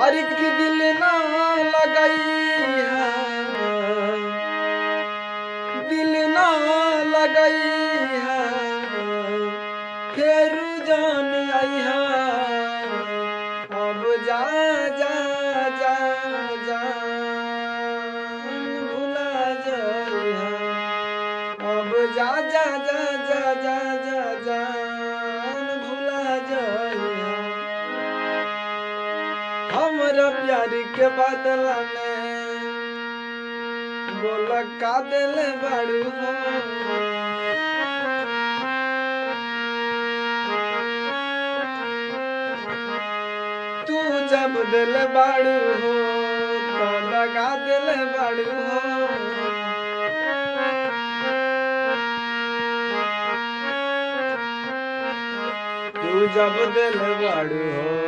और की दिल ना लगैया दिल ना लगैया फिर जान आइया अब जा जा जा जान भुला जाइया अब जा जा जा जा जा जा जान भुला जाइया हमरा प्यार के बदला में बोला का दिल बाड़ू हो तू जब दिल बाड़ू हो तो लगा दिल बाड़ू हो तू जब दिल बाड़ू हो